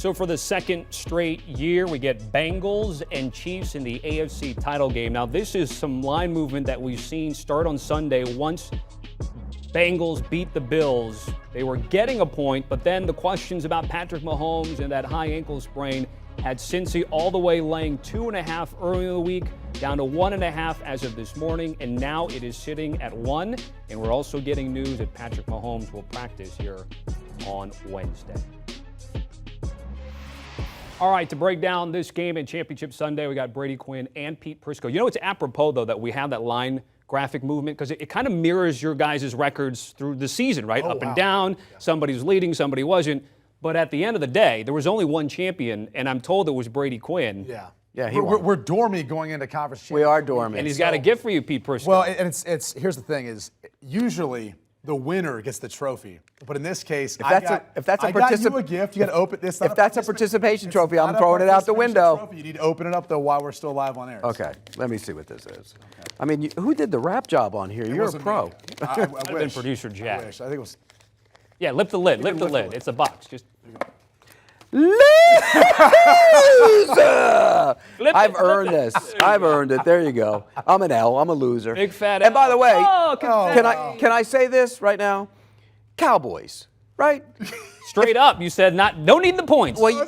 So for the second straight year, we get Bengals and Chiefs in the AFC title game. Now, this is some line movement that we've seen start on Sunday. Once Bengals beat the Bills, they were getting a point, but then the questions about Patrick Mahomes and that high ankle sprain had Cincy all the way laying 2.5 early in the week, down to 1.5 as of this morning, and now it is sitting at 1. And we're also getting news that Patrick Mahomes will practice here on Wednesday. All right, to break down this game in Championship Sunday, we got Brady, Quinn, and Pete Prisco. You know, it's apropos, though, that we have that line graphic movement because it kind of mirrors your guys' records through the season, right? Up and down, somebody was leading, somebody wasn't. But at the end of the day, there was only one champion, and I'm told it was Brady Quinn. Yeah, we're dormy going into conference championship. We are dormy. And he's got a gift for you, Pete Prisco. Well, and it's here's the thing is usually the winner gets the trophy, but in this case, I got you a gift. You got to open this. If that's a participation trophy, I'm throwing it out the window. Trophy. You need to open it up though while we're still live on air. Okay, let me see what this is. Okay. I mean, who did the rap job on here? You're a pro. I I've been producer Jack. I wish. I think it was. Yeah, lift the lid. Lift the lid. It's a box. Just. Loser! I've earned this. I've earned it. There you go. I'm an L. I'm a loser. Big fat L. And by the way, can can I say this right now? Cowboys, right? Straight up, you said don't need the points. Well,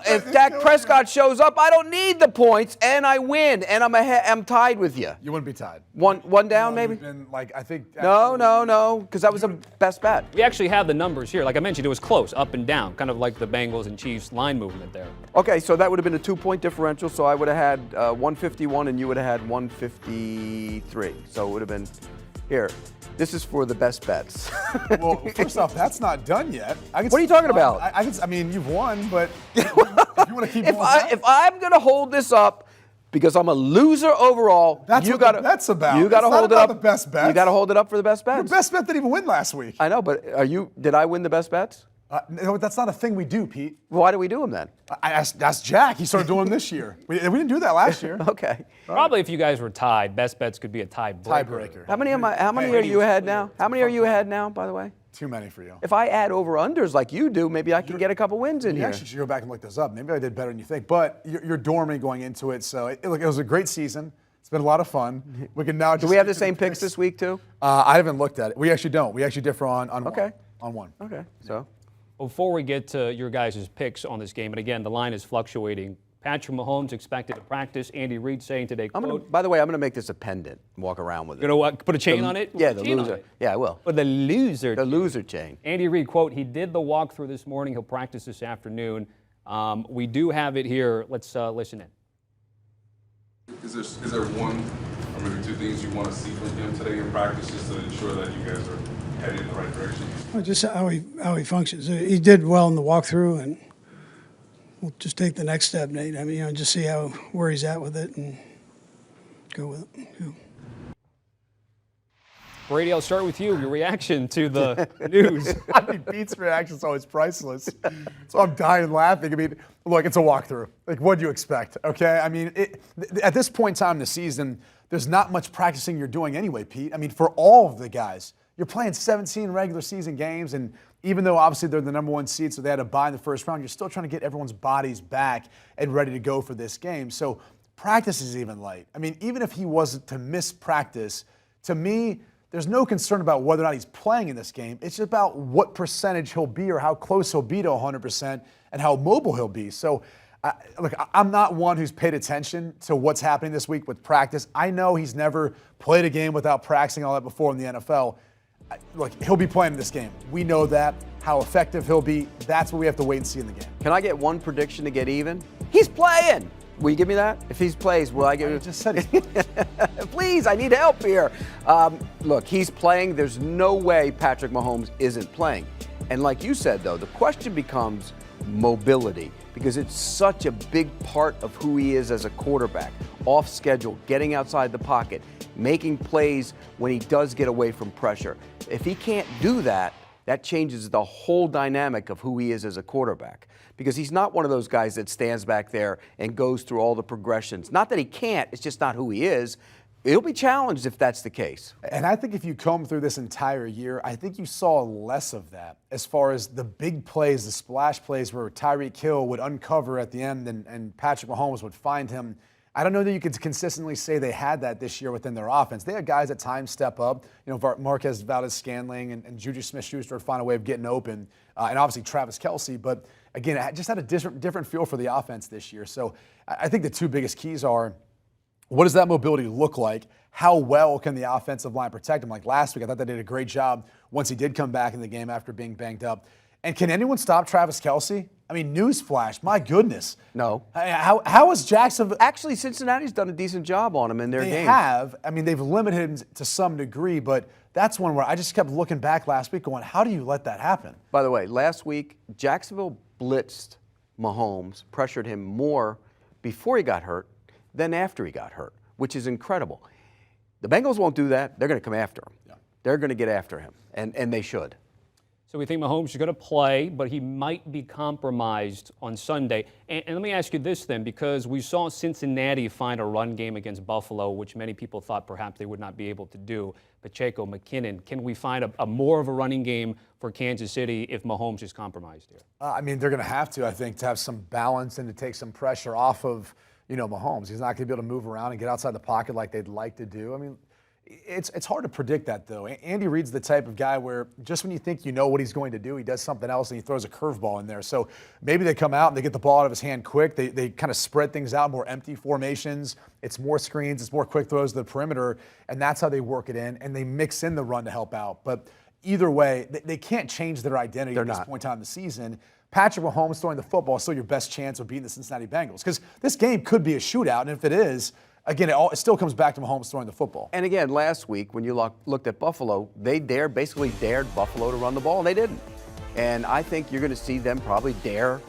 if Dak Prescott shows up, I don't need the points, and I win, and I'm tied with you. You wouldn't be tied. One down, maybe? Been, I think. No, because that was the best bet. We actually have the numbers here. Like I mentioned, it was close, up and down, kind of like the Bengals and Chiefs line movement there. Okay, so that would have been a 2-point differential, so I would have had 151, and you would have had 153. So it would have been here. This is for the best bets. Well, first off, that's not done yet. What are you talking about? I mean, you've won, but if you want to keep going, if I'm going to hold this up because I'm a loser overall, that's you what gotta, the bet's about. You got to hold it up. The best bets. You got to hold it up for the best bets. Your best bet didn't even win last week. I know, but did I win the best bets? No, that's not a thing we do, Pete. Why do we do them then? That's Jack. He started doing them this year. We didn't do that last year. Okay. Probably if you guys were tied, best bets could be a tiebreaker. How many are you ahead now? How many are you ahead now, by the way? Too many for you. If I add over-unders like you do, maybe I can get a couple wins in you here. Actually should go back and look this up. Maybe I did better than you think. But you're dorming going into it. So it was a great season. It's been a lot of fun. We can now. Do we have the same picks this week too? I haven't looked at it. We actually don't. We actually differ on one. Okay. So. Before we get to your guys' picks on this game, and again, the line is fluctuating. Patrick Mahomes expected to practice. Andy Reid saying today, quote, by the way, I'm going to make this a pendant and walk around with it. You know what? Put a chain on it? Yeah, the loser. Yeah, I will. But the loser. The loser chain. Andy Reid, quote, he did the walkthrough this morning. He'll practice this afternoon. We do have it here. Let's listen in. Is there one or maybe two things you want to see from him today in practice just to ensure that you guys are headed in the right direction? Well, just how he functions. He did well in the walkthrough, and we'll just take the next step, Nate. I mean, just see where he's at with it and go with it. Yeah. Brady, I'll start with you. Your reaction to the news. I mean, Pete's reaction is always priceless. So I'm dying laughing. I mean, look, it's a walkthrough. Like, what do you expect? Okay? I mean, at this point in time in the season, there's not much practicing you're doing anyway, Pete. I mean, for all of the guys. You're playing 17 regular season games, and even though obviously they're the number one seed, so they had to bye in the first round, you're still trying to get everyone's bodies back and ready to go for this game. So practice is even light. I mean, even if he wasn't to miss practice, to me, there's no concern about whether or not he's playing in this game. It's just about what percentage he'll be or how close he'll be to 100% and how mobile he'll be. So, look, I'm not one who's paid attention to what's happening this week with practice. I know he's never played a game without practicing all that before in the NFL. Look, he'll be playing in this game. We know that. How effective he'll be, that's what we have to wait and see in the game. Can I get one prediction to get even? He's playing. Will you give me that? If he plays, will I give you? I just said it. Please, I need help here. Look, he's playing. There's no way Patrick Mahomes isn't playing. And like you said, though, the question becomes mobility because it's such a big part of who he is as a quarterback. Off schedule, getting outside the pocket, making plays when he does get away from pressure. If he can't do that, that changes the whole dynamic of who he is as a quarterback. Because he's not one of those guys that stands back there and goes through all the progressions. Not that he can't, it's just not who he is. it'll be challenged if that's the case. And I think if you comb through this entire year, I think you saw less of that as far as the big plays, the splash plays where Tyreek Hill would uncover at the end and Patrick Mahomes would find him. I don't know that you could consistently say they had that this year within their offense. They had guys at times step up. You know, Marquez Valdez-Scantling and Juju Smith-Schuster would find a way of getting open, and obviously Travis Kelce. But again, it just had a different feel for the offense this year. So I think the two biggest keys are, what does that mobility look like? How well can the offensive line protect him? Like last week, I thought they did a great job once he did come back in the game after being banged up. And can anyone stop Travis Kelce? I mean, newsflash, my goodness. No. How is Jacksonville? Actually, Cincinnati's done a decent job on him in their game. They have. I mean, they've limited him to some degree, but that's one where I just kept looking back last week going, how do you let that happen? By the way, last week, Jacksonville blitzed Mahomes, pressured him more before he got hurt than after he got hurt, which is incredible. The Bengals won't do that. They're going to come after him. Yeah. They're going to get after him, and they should. So we think Mahomes is going to play, but he might be compromised on Sunday. And let me ask you this then, because we saw Cincinnati find a run game against Buffalo, which many people thought perhaps they would not be able to do. Pacheco, McKinnon, can we find a more of a running game for Kansas City if Mahomes is compromised here? I mean, they're going to have to, I think, to have some balance and to take some pressure off of, Mahomes. He's not going to be able to move around and get outside the pocket like they'd like to do. I mean, it's hard to predict that, though. Andy Reid's the type of guy where just when you think you know what he's going to do, he does something else and he throws a curveball in there. So maybe they come out and they get the ball out of his hand quick. They kind of spread things out, more empty formations. It's more screens. It's more quick throws to the perimeter, and that's how they work it in, and they mix in the run to help out. But either way, they can't change their identity at this point in time in the season. Patrick Mahomes throwing the football is still your best chance of beating the Cincinnati Bengals because this game could be a shootout, and if it is, again, it still comes back to Mahomes throwing the football. And again, last week when you looked at Buffalo, they basically dared Buffalo to run the ball, and they didn't. And I think you're going to see them probably dare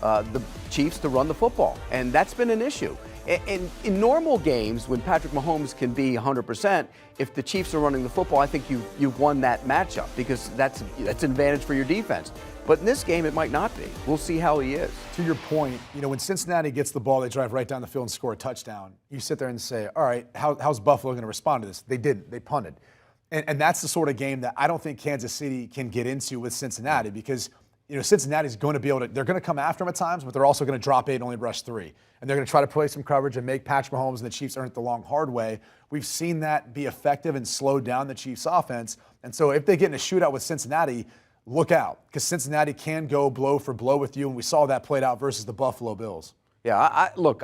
the Chiefs to run the football, and that's been an issue. And in normal games, when Patrick Mahomes can be 100%, if the Chiefs are running the football, I think you've won that matchup because that's an advantage for your defense. But in this game, it might not be. We'll see how he is. To your point, when Cincinnati gets the ball, they drive right down the field and score a touchdown. You sit there and say, all right, how's Buffalo going to respond to this? They didn't. They punted. And that's the sort of game that I don't think Kansas City can get into with Cincinnati because, Cincinnati's going to be able to – they're going to come after them at times, but they're also going to drop 8 and only rush 3. And they're going to try to play some coverage and make Patrick Mahomes and the Chiefs earn it the long, hard way. We've seen that be effective and slow down the Chiefs' offense. And so if they get in a shootout with Cincinnati – look out, because Cincinnati can go blow for blow with you, and we saw that played out versus the Buffalo Bills. Yeah,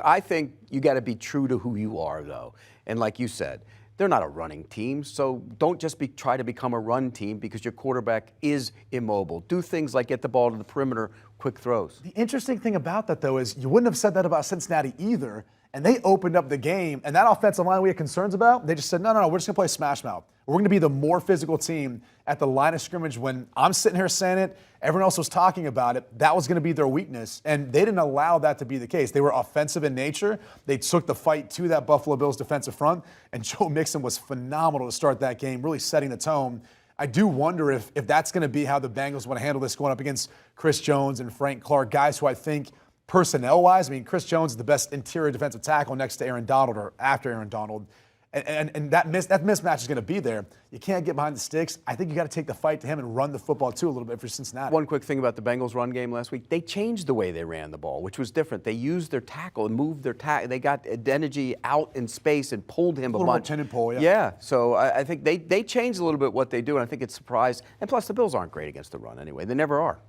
I think you got to be true to who you are, though. And like you said, they're not a running team, so don't just try to become a run team because your quarterback is immobile. Do things like get the ball to the perimeter, quick throws. The interesting thing about that, though, is you wouldn't have said that about Cincinnati either, and they opened up the game, and that offensive line we had concerns about, they just said, no, we're just going to play smash mouth. We're going to be the more physical team at the line of scrimmage. When I'm sitting here saying it, everyone else was talking about it. That was going to be their weakness, and they didn't allow that to be the case. They were offensive in nature. They took the fight to that Buffalo Bills defensive front, and Joe Mixon was phenomenal to start that game, really setting the tone. I do wonder if that's going to be how the Bengals want to handle this going up against Chris Jones and Frank Clark, guys who I think personnel-wise, Chris Jones is the best interior defensive tackle next to Aaron Donald or after Aaron Donald. And that mismatch is going to be there. You can't get behind the sticks. I think you got to take the fight to him and run the football, too, a little bit for Cincinnati. One quick thing about the Bengals run game last week. They changed the way they ran the ball, which was different. They used their tackle and moved their tackle. They got Adeniji out in space and pulled him a bunch. Pin and pull, yeah. Yeah, so I think they changed a little bit what they do, and I think it's surprised. And plus, the Bills aren't great against the run anyway. They never are.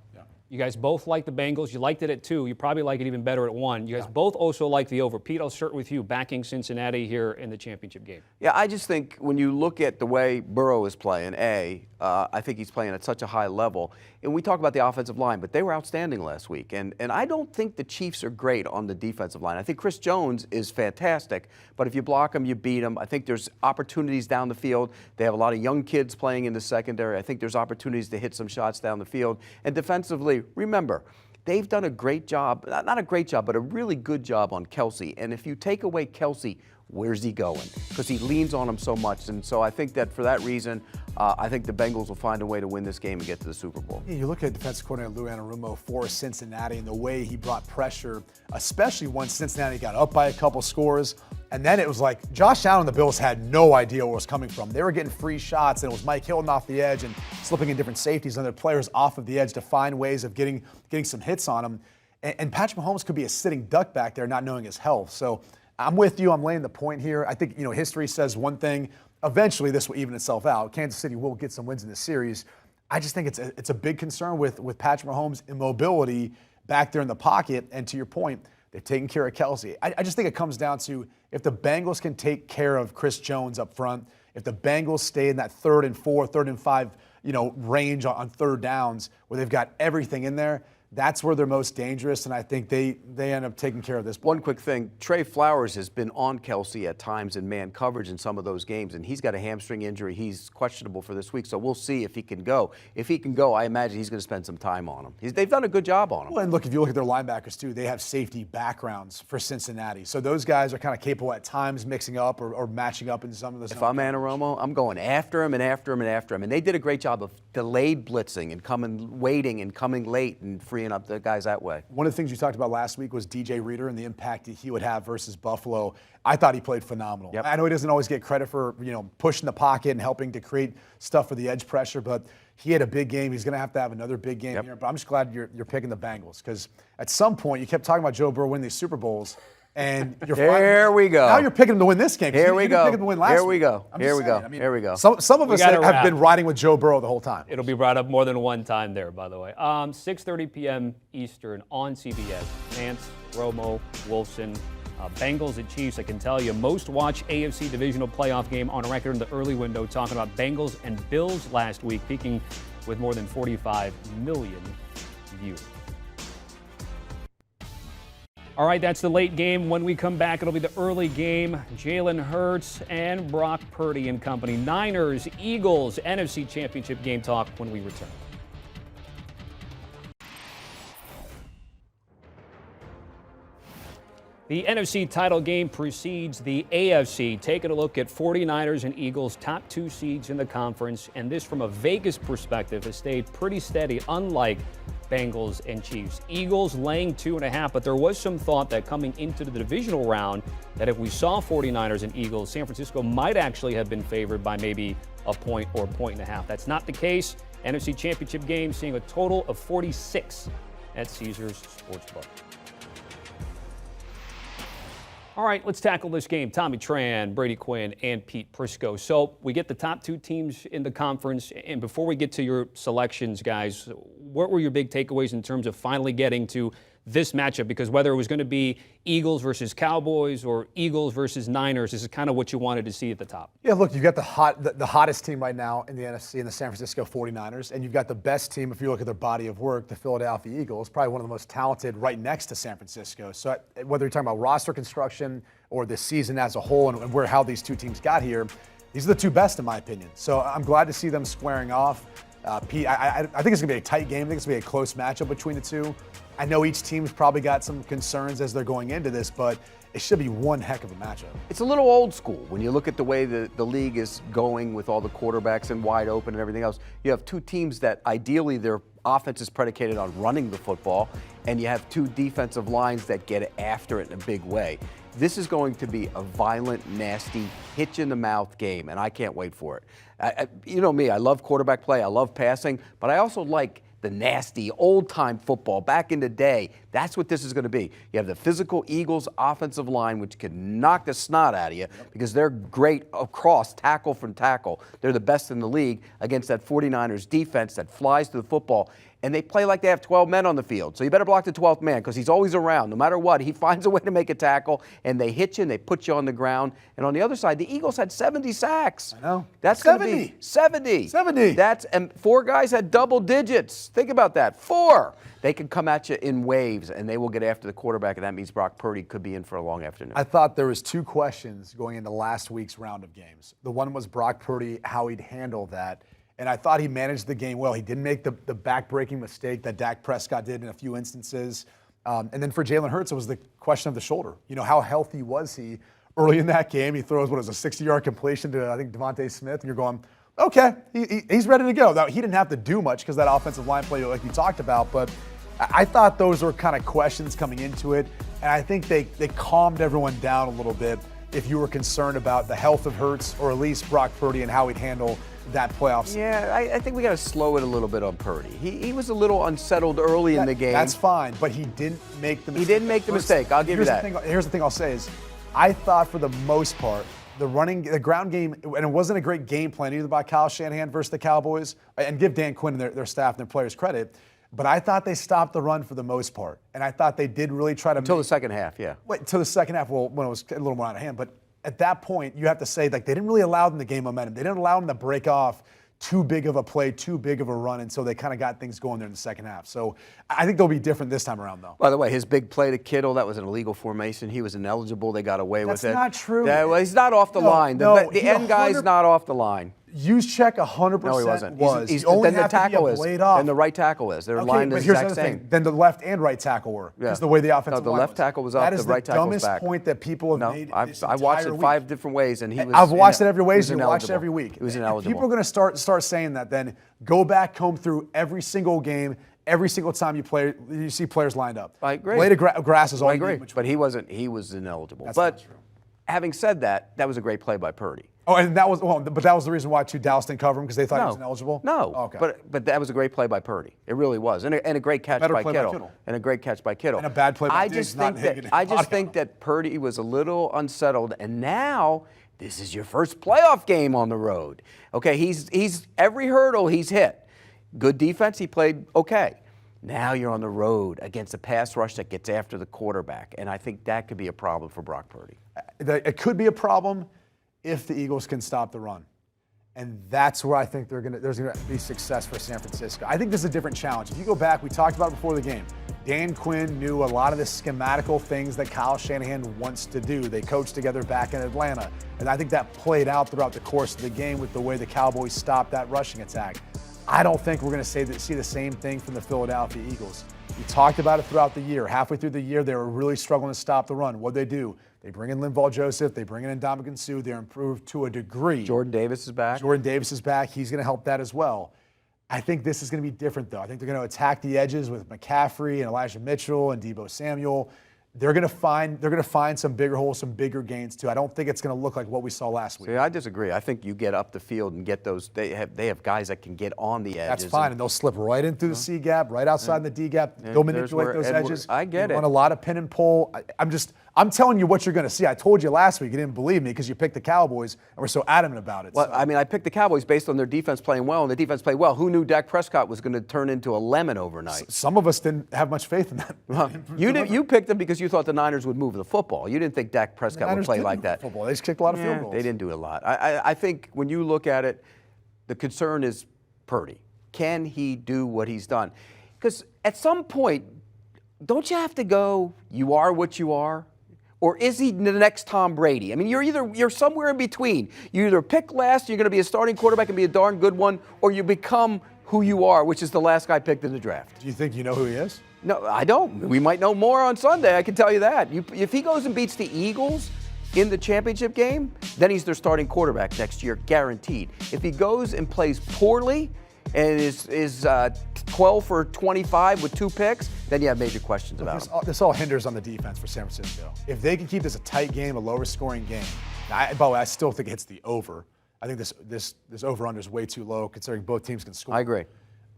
You guys both like the Bengals. You liked it at 2. You probably like it even better at 1. You guys both also like the over. Pete, I'll start with you, backing Cincinnati here in the championship game. Yeah, I just think when you look at the way Burrow is playing, I think he's playing at such a high level. And we talk about the offensive line, but they were outstanding last week. And I don't think the Chiefs are great on the defensive line. I think Chris Jones is fantastic, but if you block him, you beat him. I think there's opportunities down the field. They have a lot of young kids playing in the secondary. I think there's opportunities to hit some shots down the field. And defensively, remember, they've done a great job, not a great job, but a really good job on Kelce. And if you take away Kelce, where's he going? Because he leans on him so much. And so I think that for that reason, I think the Bengals will find a way to win this game and get to the Super Bowl. You look at defensive coordinator Lou Anarumo for Cincinnati and the way he brought pressure, especially once Cincinnati got up by a couple scores. And then it was like Josh Allen and the Bills had no idea where it was coming from. They were getting free shots, and it was Mike Hilton off the edge and slipping in different safeties and their players off of the edge to find ways of getting some hits on them. And Patrick Mahomes could be a sitting duck back there not knowing his health. So I'm with you. I'm laying the point here. I think, history says one thing. Eventually, this will even itself out. Kansas City will get some wins in this series. I just think it's a big concern with Patrick Mahomes' immobility back there in the pocket. And to your point, they're taking care of Kelsey. I just think it comes down to if the Bengals can take care of Chris Jones up front, if the Bengals stay in that 3rd and 4, 3rd and 5, range on third downs where they've got everything in there, that's where they're most dangerous, and I think they end up taking care of this. One quick thing, Trey Flowers has been on Kelsey at times in man coverage in some of those games, and he's got a hamstring injury. He's questionable for this week, so we'll see if he can go. If he can go, I imagine he's going to spend some time on him. They've done a good job on him. Well, and look, if you look at their linebackers, too, they have safety backgrounds for Cincinnati. So those guys are kind of capable at times mixing up or matching up in some of the. If I'm Anarumo, I'm going after him and after him and after him. And they did a great job of delayed blitzing and waiting and coming late and freeing up the guys that way. One of the things you talked about last week was DJ Reader and the impact that he would have versus Buffalo. I thought he played phenomenal. Yep. I know he doesn't always get credit for pushing the pocket and helping to create stuff for the edge pressure, but he had a big game. He's going to have another big game here. But I'm just glad you're picking the Bengals because at some point you kept talking about Joe Burrow winning these Super Bowls. And you're Here we go. Now you're picking him to win this game. Here we go. Pick him to win last Here we week. go. I'm Here just we saying. go. I mean, Here we go. Some of us have been riding with Joe Burrow the whole time. It'll be brought up more than one time there, by the way. 6:30 p.m. Eastern on CBS. Nance, Romo, Wolfson, Bengals and Chiefs. I can tell you, most watched AFC divisional playoff game on record in the early window. Talking about Bengals and Bills last week, peaking with more than 45 million viewers. All right, that's the late game. When we come back, it'll be the early game. Jalen Hurts and Brock Purdy and company. Niners, Eagles, NFC Championship game talk when we return. The NFC title game precedes the AFC. Taking a look at 49ers and Eagles, top 2 seeds in the conference. And this, from a Vegas perspective, has stayed pretty steady, unlike Bengals and Chiefs. Eagles laying 2.5, but there was some thought that coming into the divisional round that if we saw 49ers and Eagles, San Francisco might actually have been favored by maybe a point or 1.5. That's not the case. NFC Championship game seeing a total of 46 at Caesars Sportsbook. All right, let's tackle this game. Tommy Tran, Brady Quinn, and Pete Prisco. So we get the top 2 teams in the conference. And before we get to your selections, guys, what were your big takeaways in terms of finally getting to this matchup? Because whether it was going to be Eagles versus Cowboys or Eagles versus Niners, this is kind of what you wanted to see at the top. Yeah, look, you've got the hottest team right now in the NFC in the San Francisco 49ers, and you've got the best team, if you look at their body of work, the Philadelphia Eagles, probably one of the most talented right next to San Francisco. So whether you're talking about roster construction or the season as a whole and how these two teams got here, these are the 2 best in my opinion. So I'm glad to see them squaring off. Pete, I think it's going to be a tight game. I think it's going to be a close matchup between the 2. I know each team's probably got some concerns as they're going into this, but it should be one heck of a matchup. It's a little old school when you look at the way the league is going with all the quarterbacks and wide open and everything else. You have 2 teams that ideally their offense is predicated on running the football, and you have 2 defensive lines that get after it in a big way. This is going to be a violent, nasty, hitch-in-the-mouth game, and I can't wait for it. You know me, I love quarterback play, I love passing, but I also like the nasty, old-time football back in the day. That's what this is going to be. You have the physical Eagles offensive line, which can knock the snot out of you because they're great across tackle from tackle. They're the best in the league against that 49ers defense that flies to the football. And they play like they have 12 men on the field. So you better block the 12th man because he's always around. No matter what, he finds a way to make a tackle, and they hit you and they put you on the ground. And on the other side, the Eagles had 70 sacks. I know. That's going to be 70. 70. And 4 guys had double digits. Think about that. 4. They can come at you in waves, and they will get after the quarterback, and that means Brock Purdy could be in for a long afternoon. I thought there was 2 questions going into last week's round of games. The one was Brock Purdy, how he'd handle that. And I thought he managed the game well. He didn't make the back-breaking mistake that Dak Prescott did in a few instances. And then for Jalen Hurts, it was the question of the shoulder. How healthy was he early in that game. He throws, 60-yard completion to, I think, Devontae Smith, and you're going, okay, he's ready to go. Now, he didn't have to do much because that offensive line play, like you talked about, but I thought those were kind of questions coming into it, and I think they calmed everyone down a little bit if you were concerned about the health of Hurts or at least Brock Purdy and how he'd handle that playoffs. Yeah, I think we got to slow it a little bit on Purdy. He was a little unsettled early in the game. That's fine, but he didn't make the mistake. He didn't make the mistake. I'll give you that. Here's the thing I'll say is, I thought for the most part, the ground game, and it wasn't a great game plan either by Kyle Shanahan versus the Cowboys, and give Dan Quinn and their staff and their players credit, but I thought they stopped the run for the most part, and I thought they did really try to until the second half, yeah. Wait, until the second half, well, when it was a little more out of hand, but at that point, you have to say, like, they didn't really allow them to gain momentum. They didn't allow them to break off too big of a play, too big of a run, and so they kind of got things going there in the second half. So I think they'll be different this time around, though. By the way, his big play to Kittle, that was an illegal formation. He was ineligible. They got away with it. That's not true. Well, he's not off the line. The end guy's not off the line. Use check 100% No, he wasn't. was. Then the tackle is. Blade off. Then the right tackle is. They're Okay, lined the but here's the exact other same. thing. Then the left and right tackle were. Yeah. Because the way the offensive No, the line left tackle was up, the right tackle was back. That is the dumbest point that people have made. I watched it 5 different ways, and he was. I've watched it every way. You You watch it every week. He was If ineligible. people are going to start saying that, then go back, comb through every single game, every single time you see players lined up. I agree. Blade of grass is all I you agree, need. but he wasn't. He was ineligible. That's but not true. having said that, that was a great play by Purdy. Oh, and that was the reason why Dallas didn't cover him, because they thought he was ineligible? No, Oh, okay. but that was a great play by Purdy. It really was, and a great catch Better by play by Kittle. Kittle. And a great catch by Kittle. And a bad play by Diggs, not hitting it. I just think that Purdy was a little unsettled, and now this is your first playoff game on the road. Okay, he's every hurdle he's hit. Good defense, he played okay. Now you're on the road against a pass rush that gets after the quarterback, and I think that could be a problem for Brock Purdy. It could be a problem if the Eagles can stop the run. And that's where I think there's going to be success for San Francisco. I think this is a different challenge. If you go back, we talked about it before the game. Dan Quinn knew a lot of the schematical things that Kyle Shanahan wants to do. They coached together back in Atlanta. And I think that played out throughout the course of the game with the way the Cowboys stopped that rushing attack. I don't think we're going to see the same thing from the Philadelphia Eagles. We talked about it throughout the year. Halfway through the year, they were really struggling to stop the run. What'd they do? They bring in Linval Joseph. They bring in Ndamukong Suh. They're improved to a degree. Jordan Davis is back. Jordan Davis is back. He's going to help that as well. I think this is going to be different, though. I think they're going to attack the edges with McCaffrey and Elijah Mitchell and Deebo Samuel. They're going to find some bigger holes, some bigger gains too. I don't think it's going to look like what we saw last week. See, I disagree. I think you get up the field and get those. They have guys that can get on the edges. That's fine, and they'll slip right in through the C gap, right outside the D gap. They'll manipulate those edges. I get it. Run a lot of pin and pull. I'm telling you what you're going to see. I told you last week. You didn't believe me because you picked the Cowboys and were so adamant about it. Well, I mean, I picked the Cowboys based on their defense playing well, and the defense played well. Who knew Dak Prescott was going to turn into a lemon overnight? Some of us didn't have much faith in that. You picked them because you thought the Niners would move the football. You didn't think Dak Prescott would play like that. Football. They just kicked a lot of field goals. They didn't do a lot. I think when you look at it, the concern is Purdy. Can he do what he's done? Because at some point, don't you have to go, you are what you are? Or is he the next Tom Brady? I mean, you're somewhere in between. You either pick last, you're going to be a starting quarterback and be a darn good one, or you become who you are, which is the last guy picked in the draft. Do you think you know who he is? No, I don't. We might know more on Sunday, I can tell you that. If he goes and beats the Eagles in the championship game, then he's their starting quarterback next year, guaranteed. If he goes and plays poorly and is 12 for 25 with 2 picks, then you have major questions about him. This all hinders on the defense for San Francisco. If they can keep this a tight game, a lower scoring game, by the way, I still think it hits the over. I think this over-under is way too low considering both teams can score. I agree.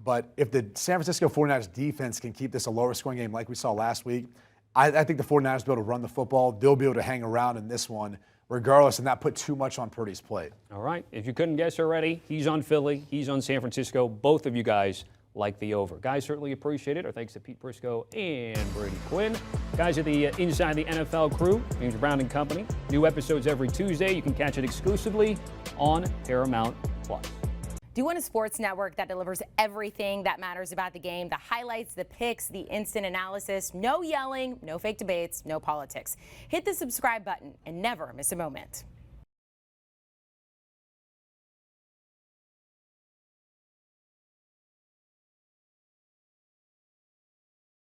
But if the San Francisco 49ers defense can keep this a lower scoring game like we saw last week, I think the 49ers will be able to run the football. They'll be able to hang around in this one regardless and not put too much on Purdy's plate. All right. If you couldn't guess already, he's on Philly. He's on San Francisco. Both of you guys like the over. Guys, certainly appreciate it. Our thanks to Pete Prisco and Brady Quinn. Guys at the Inside the NFL crew, James Brown and Company. New episodes every Tuesday. You can catch it exclusively on Paramount+. Do you want a sports network that delivers everything that matters about the game? The highlights, the picks, the instant analysis, no yelling, no fake debates, no politics. Hit the subscribe button and never miss a moment.